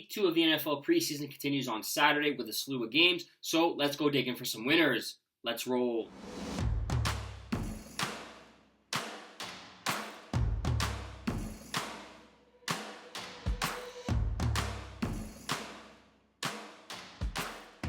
Week 2 of the NFL preseason continues on Saturday with a slew of games, so let's go digging for some winners. Let's roll.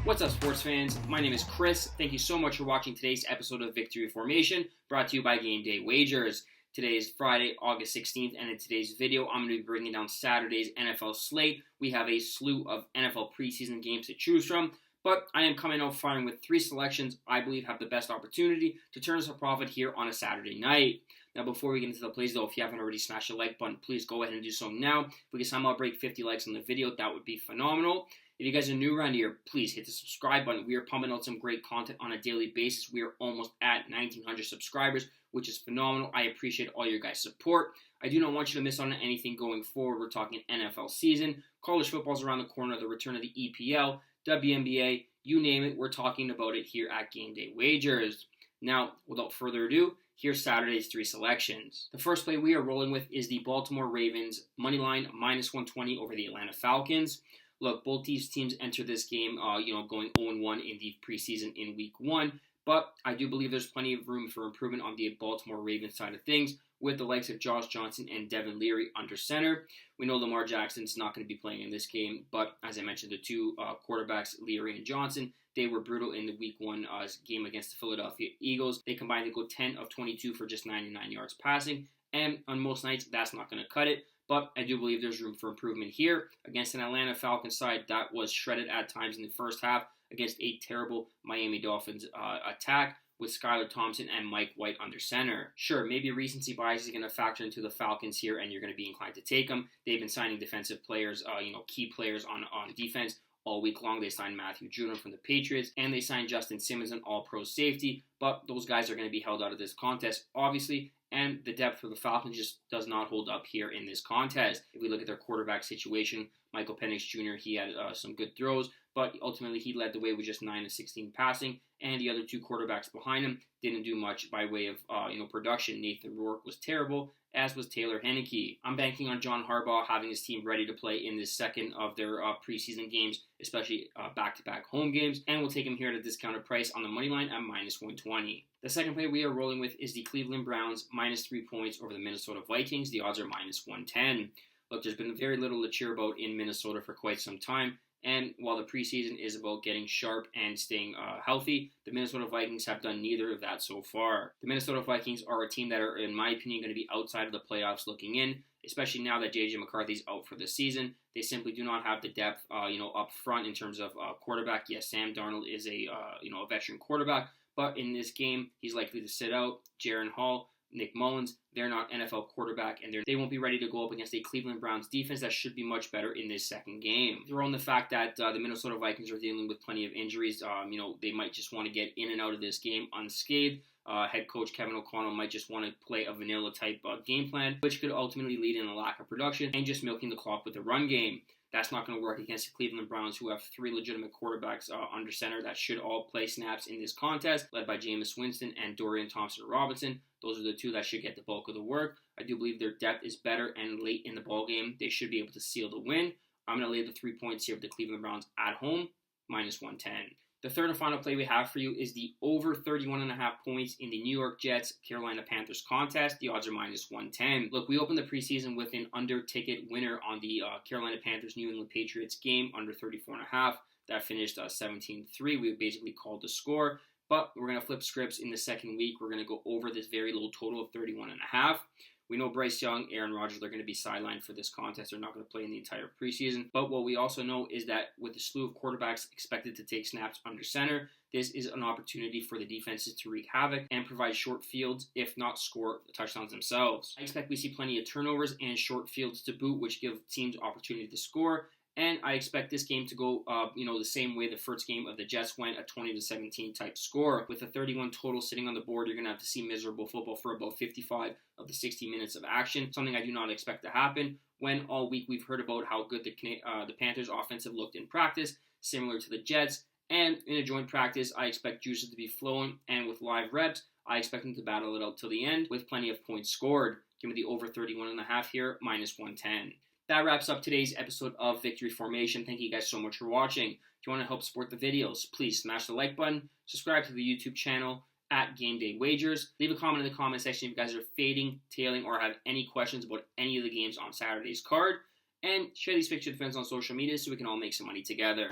What's up, sports fans? My name is Chris. Thank you so much for watching today's episode of Victory Formation, brought to you by Game Day Wagers. Today is Friday, August 16th, and in today's video, I'm going to be bringing down Saturday's NFL slate. We have a slew of NFL preseason games to choose from, but I am coming out firing with 3 selections I believe have the best opportunity to turn us a profit here on a Saturday night. Now, before we get into the plays, though, if you haven't already smashed the like button, please go ahead and do so now. If we can somehow break 50 likes on the video, that would be phenomenal. If you guys are new around here, please hit the subscribe button. We are pumping out some great content on a daily basis. We are almost at 1,900 subscribers, which is phenomenal. I appreciate all your guys' support. I do not want you to miss out on anything going forward. We're talking NFL season, college football's around the corner, the return of the EPL, WNBA, you name it, we're talking about it here at Game Day Wagers. Now, without further ado, here's Saturday's 3 selections. The first play we are rolling with is the Baltimore Ravens moneyline -120 over the Atlanta Falcons. Look, both these teams enter this game, going 0-1 in the preseason in Week 1, but I do believe there's plenty of room for improvement on the Baltimore Ravens side of things, with the likes of Josh Johnson and Devin Leary under center. We know Lamar Jackson's not going to be playing in this game, but as I mentioned, the two quarterbacks, Leary and Johnson, they were brutal in the Week 1 game against the Philadelphia Eagles. They combined to go 10 of 22 for just 99 yards passing, and on most nights, that's not going to cut it. But I do believe there's room for improvement here against an Atlanta Falcons side that was shredded at times in the first half against a terrible Miami Dolphins attack with Skylar Thompson and Mike White under center. Sure, maybe recency bias is going to factor into the Falcons here, and you're going to be inclined to take them. They've been signing defensive players, key players on defense all week long. They signed Matthew Judon from the Patriots, and they signed Justin Simmons, an all-pro safety, but those guys are going to be held out of this contest, obviously, and the depth for the Falcons just does not hold up here in this contest. If we look at their quarterback situation, Michael Penix Jr., he had some good throws, but ultimately he led the way with just 9 of 16 passing, and the other 2 quarterbacks behind him didn't do much by way of production. Nathan Rourke was terrible, as was Taylor Heinicke. I'm banking on John Harbaugh having his team ready to play in this second of their preseason games, especially back-to-back home games, and we'll take him here at a discounted price on the money line at -120. The second play we are rolling with is the Cleveland Browns -3 points over the Minnesota Vikings. The odds are -110. Look, there's been very little to cheer about in Minnesota for quite some time, and while the preseason is about getting sharp and staying healthy, the Minnesota Vikings have done neither of that so far. The Minnesota Vikings are a team that are, in my opinion, going to be outside of the playoffs looking in, especially now that J.J. McCarthy's out for the season. They simply do not have the depth, up front in terms of quarterback. Yes, Sam Darnold is a veteran quarterback, but in this game, he's likely to sit out. Jaron Hall, Nick Mullins, they're not NFL quarterback, and they won't be ready to go up against a Cleveland Browns defense that should be much better in this second game. Throw in the fact that the Minnesota Vikings are dealing with plenty of injuries. They might just want to get in and out of this game unscathed. Head coach Kevin O'Connell might just want to play a vanilla type game plan, which could ultimately lead in a lack of production and just milking the clock with the run game. That's not going to work against the Cleveland Browns, who have 3 legitimate quarterbacks under center that should all play snaps in this contest, led by Jameis Winston and Dorian Thompson-Robinson. Those are the 2 that should get the bulk of the work. I do believe their depth is better, and late in the ballgame, they should be able to seal the win. I'm going to lay the 3 points here with the Cleveland Browns at home, -110. The third and final play we have for you is the over 31.5 points in the New York Jets-Carolina Panthers contest. The odds are -110. Look, we opened the preseason with an under-ticket winner on the Carolina Panthers-New England Patriots game, under 34.5. That finished 17-3. We basically called the score, but we're going to flip scripts in the second week. We're going to go over this very low total of 31.5. We know Bryce Young, Aaron Rodgers, they're going to be sidelined for this contest. They're not going to play in the entire preseason. But what we also know is that with the slew of quarterbacks expected to take snaps under center, this is an opportunity for the defenses to wreak havoc and provide short fields, if not score the touchdowns themselves. I expect we see plenty of turnovers and short fields to boot, which give teams opportunity to score. And I expect this game to go, the same way the first game of the Jets went, a 20-17 type score. With a 31 total sitting on the board, you're going to have to see miserable football for about 55 of the 60 minutes of action, something I do not expect to happen when all week we've heard about how good the Panthers' offensive looked in practice, similar to the Jets. And in a joint practice, I expect juices to be flowing, and with live reps, I expect them to battle it out till the end with plenty of points scored. Give me the over 31.5 here, -110. that wraps up today's episode of Victory Formation. Thank you guys so much for watching. If you want to help support the videos, please smash the like button, subscribe to the YouTube channel at Game Day Wagers. Leave a comment in the comment section if you guys are fading, tailing, or have any questions about any of the games on Saturday's card. And share these pictures with friends on social media so we can all make some money together.